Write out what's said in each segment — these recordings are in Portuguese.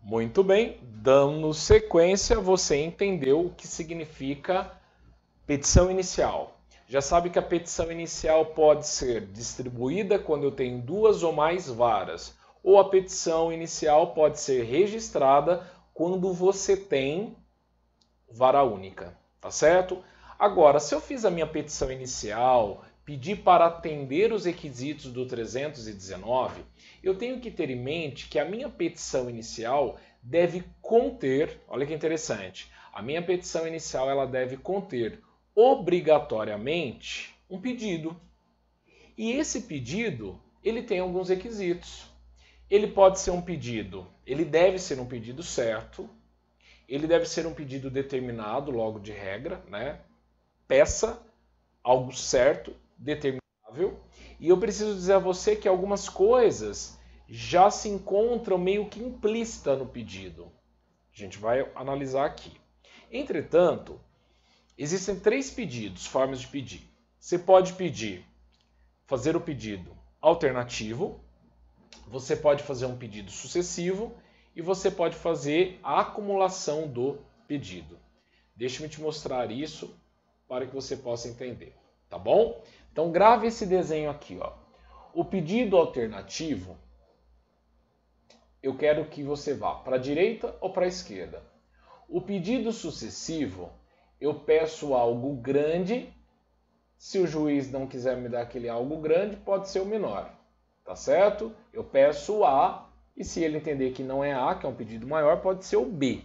Muito bem, dando sequência, você entendeu o que significa petição inicial. Já sabe que a petição inicial pode ser distribuída quando eu tenho duas ou mais varas, ou a petição inicial pode ser registrada quando você tem vara única, tá certo? Agora, se eu fiz a minha petição inicial, pedi para atender os requisitos do 319, eu tenho que ter em mente que a minha petição inicial deve conter, olha que interessante, a minha petição inicial ela deve conter obrigatoriamente um pedido. E esse pedido, ele tem alguns requisitos. Ele pode ser um pedido, ele deve ser um pedido certo, ele deve ser um pedido determinado, logo de regra, né? Peça algo certo, determinável. E eu preciso dizer a você que algumas coisas já se encontram meio que implícita no pedido. A gente vai analisar aqui. Entretanto, existem três pedidos, formas de pedir. Você pode pedir, fazer o pedido alternativo, você pode fazer um pedido sucessivo e você pode fazer a acumulação do pedido. Deixa-me te mostrar isso para que você possa entender, tá bom? Então grave esse desenho aqui, ó. O pedido alternativo, eu quero que você vá para a direita ou para a esquerda. O pedido sucessivo, eu peço algo grande. Se o juiz não quiser me dar aquele algo grande, pode ser o menor, tá certo? Eu peço o A, e se ele entender que não é A, que é um pedido maior, pode ser o B.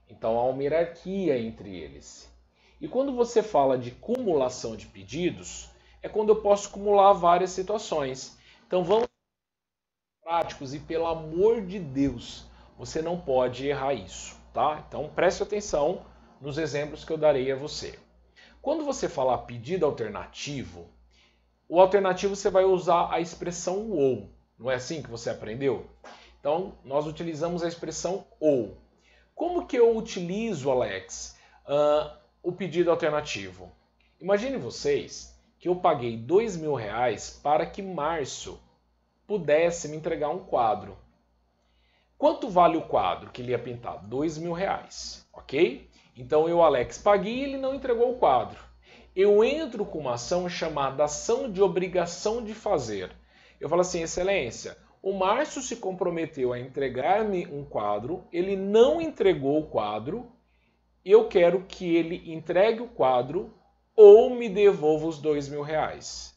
Então há uma hierarquia entre eles. E quando você fala de cumulação de pedidos, é quando eu posso acumular várias situações. Então vamos ser práticos e, pelo amor de Deus, você não pode errar isso, tá? Então preste atenção nos exemplos que eu darei a você. Quando você falar pedido alternativo, o alternativo você vai usar a expressão ou. Não é assim que você aprendeu? Então, nós utilizamos a expressão ou. Como que eu utilizo, Alex, o pedido alternativo? Imagine vocês que eu paguei R$2.000 para que Márcio pudesse me entregar um quadro. Quanto vale o quadro que ele ia pintar? R$2.000, ok? Então eu, Alex, paguei e ele não entregou o quadro. Eu entro com uma ação chamada ação de obrigação de fazer. Eu falo assim, excelência, o Márcio se comprometeu a entregar-me um quadro, ele não entregou o quadro, eu quero que ele entregue o quadro ou me devolva os R$2.000.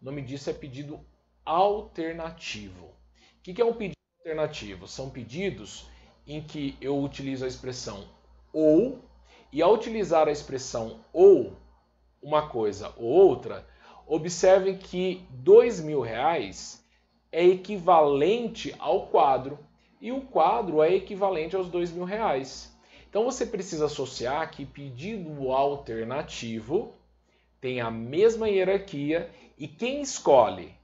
O nome disso é pedido alternativo. O que é um pedido alternativo? São pedidos em que eu utilizo a expressão ou, e ao utilizar a expressão ou, uma coisa ou outra, observem que R$2.000 é equivalente ao quadro e o quadro é equivalente aos R$2.000. Então você precisa associar que pedido alternativo tem a mesma hierarquia e quem escolhe?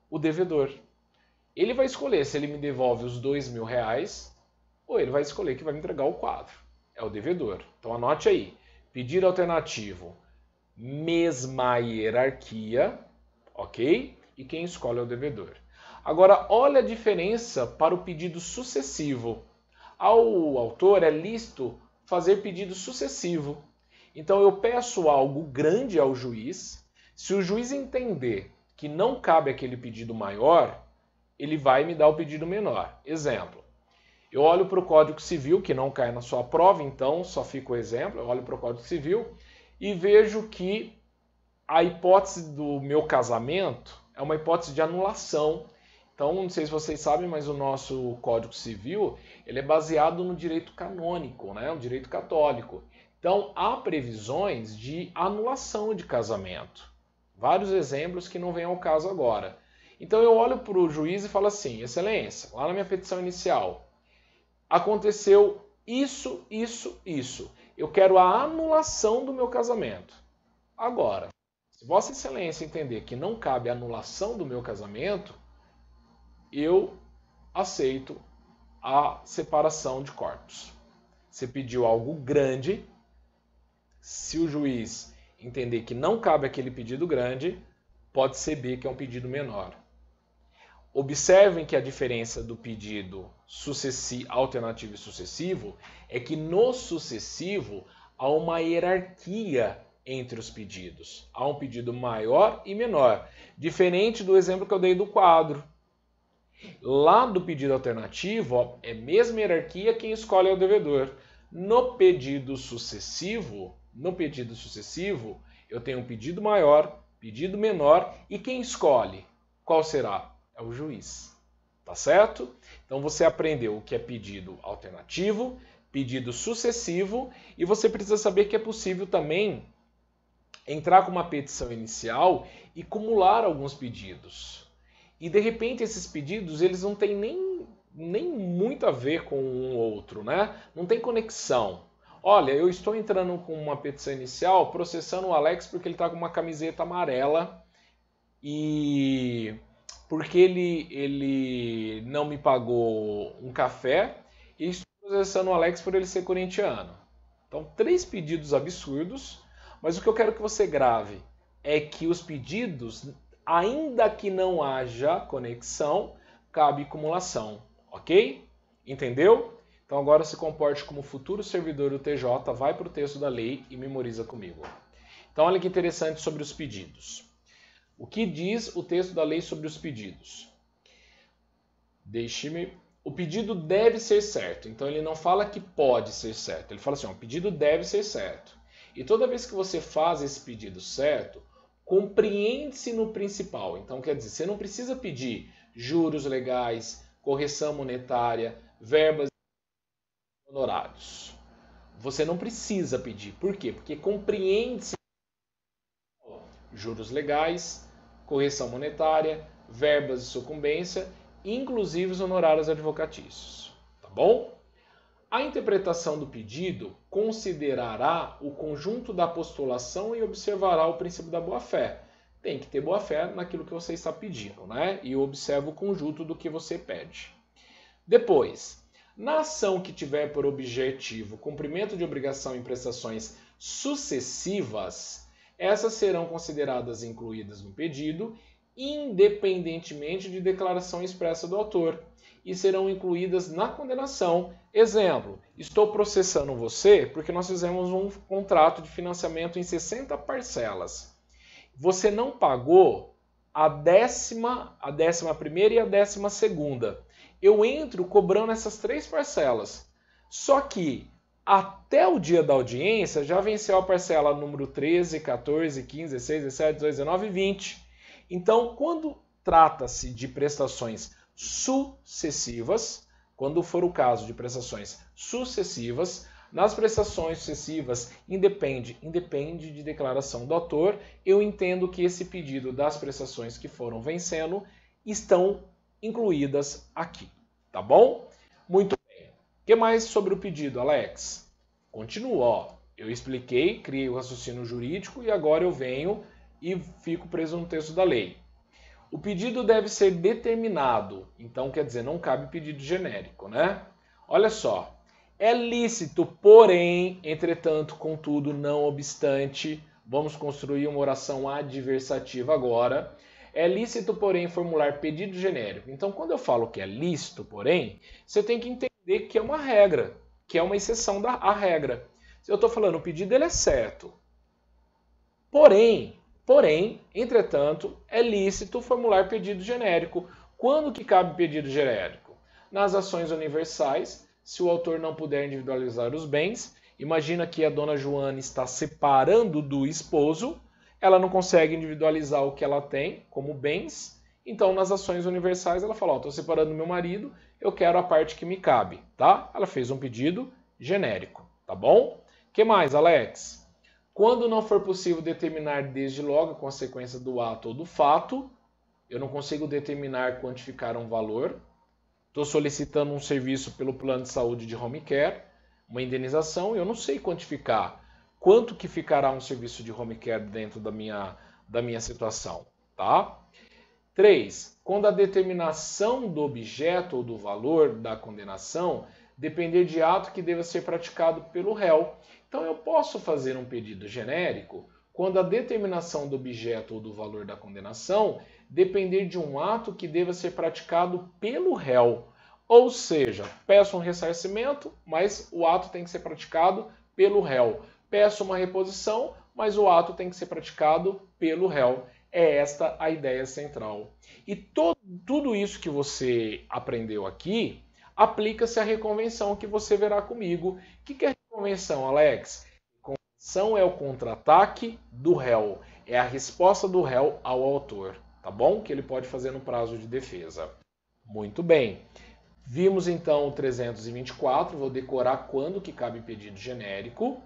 O devedor. Ele vai escolher se ele me devolve os R$2.000 ou ele vai escolher que vai me entregar o quadro. É o devedor. Então anote aí. Pedido alternativo, mesma hierarquia, ok? E quem escolhe é o devedor. Agora, olha a diferença para o pedido sucessivo. Ao autor é lícito fazer pedido sucessivo. Então eu peço algo grande ao juiz. Se o juiz entender que não cabe aquele pedido maior, ele vai me dar o pedido menor. Exemplo, eu olho para o Código Civil, que não cai na sua prova, então só fica o exemplo, eu olho para o Código Civil e vejo que a hipótese do meu casamento é uma hipótese de anulação. Então, não sei se vocês sabem, mas o nosso Código Civil ele é baseado no direito canônico, né? O direito católico. Então, há previsões de anulação de casamento. Vários exemplos que não vêm ao caso agora. Então, eu olho para o juiz e falo assim, excelência, lá na minha petição inicial, aconteceu isso, isso, isso. Eu quero a anulação do meu casamento. Agora, se Vossa Excelência entender que não cabe a anulação do meu casamento, eu aceito a separação de corpos. Você pediu algo grande, se o juiz entender que não cabe aquele pedido grande, pode ser B, que é um pedido menor. Observem que a diferença do pedido alternativo e sucessivo é que no sucessivo há uma hierarquia entre os pedidos. Há um pedido maior e menor, diferente do exemplo que eu dei do quadro. Lá do pedido alternativo, ó, é a mesma hierarquia, quem escolhe é o devedor. No pedido sucessivo, eu tenho um pedido maior, pedido menor, e quem escolhe? Qual será? É o juiz. Tá certo? Então você aprendeu o que é pedido alternativo, pedido sucessivo, e você precisa saber que é possível também entrar com uma petição inicial e acumular alguns pedidos. E de repente esses pedidos eles não têm nem muito a ver com um outro, né? Não tem conexão. Olha, eu estou entrando com uma petição inicial processando o Alex porque ele está com uma camiseta amarela e porque ele não me pagou um café, e estou processando o Alex por ele ser corintiano. Então, 3 pedidos absurdos, mas o que eu quero que você grave é que os pedidos, ainda que não haja conexão, cabe acumulação, ok? Entendeu? Então agora se comporte como futuro servidor do TJ, vai para o texto da lei e memoriza comigo. Então olha que interessante sobre os pedidos. O que diz o texto da lei sobre os pedidos? O pedido deve ser certo. Então ele não fala que pode ser certo. Ele fala assim, ó, o pedido deve ser certo. E toda vez que você faz esse pedido certo, compreende-se no principal. Então quer dizer, você não precisa pedir juros legais, correção monetária, verbas e honorários. Você não precisa pedir. Por quê? Porque compreende-se juros legais, correção monetária, verbas de sucumbência, inclusive os honorários advocatícios. Tá bom? A interpretação do pedido considerará o conjunto da postulação e observará o princípio da boa-fé. Tem que ter boa-fé naquilo que você está pedindo, né? E observa o conjunto do que você pede. Depois, na ação que tiver por objetivo cumprimento de obrigação em prestações sucessivas, essas serão consideradas incluídas no pedido, independentemente de declaração expressa do autor, e serão incluídas na condenação. Exemplo, estou processando você porque nós fizemos um contrato de financiamento em 60 parcelas. Você não pagou a 11ª e a 12ª. Eu entro cobrando essas 3 parcelas. Só que até o dia da audiência já venceu a parcela número 13, 14, 15, 16, 17, 18, 19 e 20. Então, quando trata-se de prestações sucessivas, quando for o caso de prestações sucessivas, nas prestações sucessivas independe de declaração do autor, eu entendo que esse pedido das prestações que foram vencendo estão incluídas aqui, tá bom? Muito bem. O que mais sobre o pedido, Alex? Continua, ó. Eu expliquei, criei o raciocínio jurídico e agora eu venho e fico preso no texto da lei. O pedido deve ser determinado, então quer dizer, não cabe pedido genérico, né? Olha só, é lícito, porém, entretanto, contudo, não obstante, vamos construir uma oração adversativa agora. É lícito, porém, formular pedido genérico. Então, quando eu falo que é lícito, porém, você tem que entender que é uma regra, que é uma exceção à regra. Se eu estou falando o pedido ele é certo, porém, entretanto, é lícito formular pedido genérico. Quando que cabe pedido genérico? Nas ações universais, se o autor não puder individualizar os bens, imagina que a dona Joana está separando do esposo, ela não consegue individualizar o que ela tem como bens, então nas ações universais ela fala, estou separando do meu marido, eu quero a parte que me cabe, tá? Ela fez um pedido genérico, tá bom? O que mais, Alex? Quando não for possível determinar desde logo a consequência do ato ou do fato, eu não consigo determinar, quantificar um valor, estou solicitando um serviço pelo plano de saúde de home care, uma indenização, eu não sei quantificar quanto que ficará um serviço de home care dentro da minha situação, tá? 3. Quando a determinação do objeto ou do valor da condenação depender de ato que deva ser praticado pelo réu. Então eu posso fazer um pedido genérico quando a determinação do objeto ou do valor da condenação depender de um ato que deva ser praticado pelo réu. Ou seja, peço um ressarcimento, mas o ato tem que ser praticado pelo réu. Peço uma reposição, mas o ato tem que ser praticado pelo réu. É esta a ideia central. E tudo isso que você aprendeu aqui aplica-se à reconvenção que você verá comigo. O que é reconvenção, Alex? Reconvenção é o contra-ataque do réu. É a resposta do réu ao autor, tá bom? Que ele pode fazer no prazo de defesa. Muito bem. Vimos então o 324, vou decorar quando que cabe pedido genérico.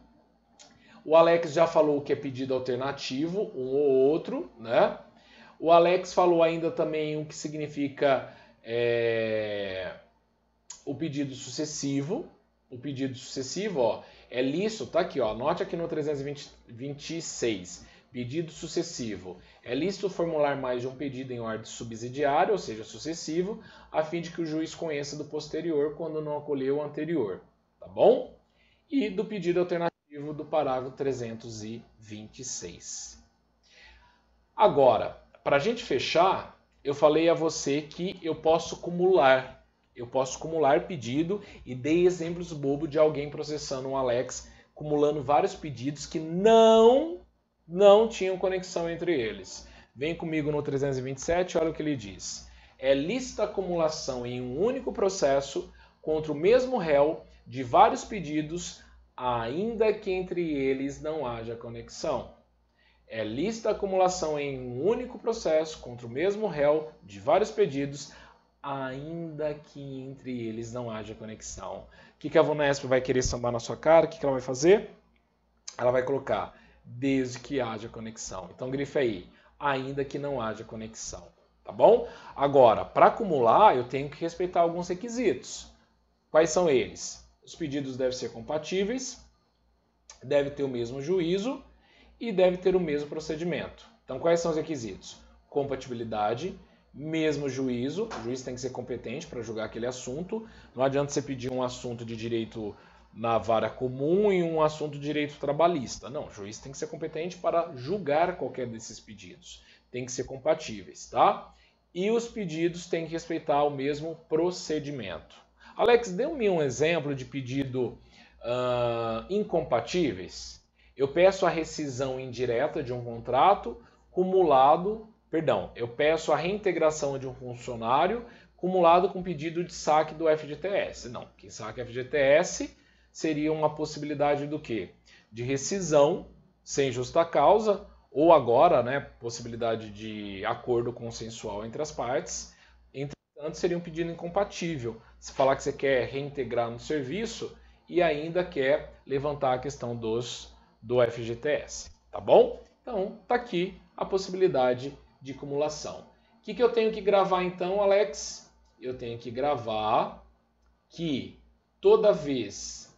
O Alex já falou que é pedido alternativo, um ou outro, né? O Alex falou ainda também o que significa o pedido sucessivo. O pedido sucessivo, ó, é lícito, tá aqui, ó, anote aqui no 326. Pedido sucessivo. É lícito formular mais de um pedido em ordem subsidiária, ou seja, sucessivo, a fim de que o juiz conheça do posterior quando não acolheu o anterior, tá bom? E do pedido alternativo do parágrafo 326. Agora, para a gente fechar, eu falei a você que eu posso acumular. Eu posso acumular pedido e dei exemplos bobos de alguém processando um Alex, acumulando vários pedidos que não tinham conexão entre eles. Vem comigo no 327, olha o que ele diz. É lícita a acumulação em um único processo contra o mesmo réu de vários pedidos, ainda que entre eles não haja conexão. É lícita a acumulação em um único processo contra o mesmo réu de vários pedidos, ainda que entre eles não haja conexão. O que a Vunesp vai querer sambar na sua cara? O que ela vai fazer? Ela vai colocar desde que haja conexão. Então grifa aí, ainda que não haja conexão, tá bom? Agora, para acumular, eu tenho que respeitar alguns requisitos. Quais são eles? Os pedidos devem ser compatíveis, deve ter o mesmo juízo e deve ter o mesmo procedimento. Então, quais são os requisitos? Compatibilidade, mesmo juízo, o juiz tem que ser competente para julgar aquele assunto. Não adianta você pedir um assunto de direito na vara comum e um assunto de direito trabalhista. Não, o juiz tem que ser competente para julgar qualquer desses pedidos. Tem que ser compatíveis, tá? E os pedidos têm que respeitar o mesmo procedimento. Alex, dê-me um exemplo de pedido incompatíveis. Eu peço a rescisão indireta de um contrato eu peço a reintegração de um funcionário cumulado com pedido de saque do FGTS. Não, quem saque FGTS seria uma possibilidade do quê? De rescisão sem justa causa, ou agora, né, possibilidade de acordo consensual entre as partes. Entretanto, seria um pedido incompatível. Se falar que você quer reintegrar no serviço e ainda quer levantar a questão do FGTS, tá bom? Então, tá aqui a possibilidade de acumulação. O que eu tenho que gravar então, Alex? Eu tenho que gravar que toda vez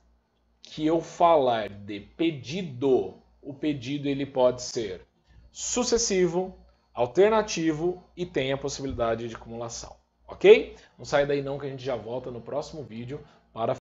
que eu falar de pedido, o pedido ele pode ser sucessivo, alternativo e tem a possibilidade de acumulação, ok? Não sai daí não que a gente já volta no próximo vídeo para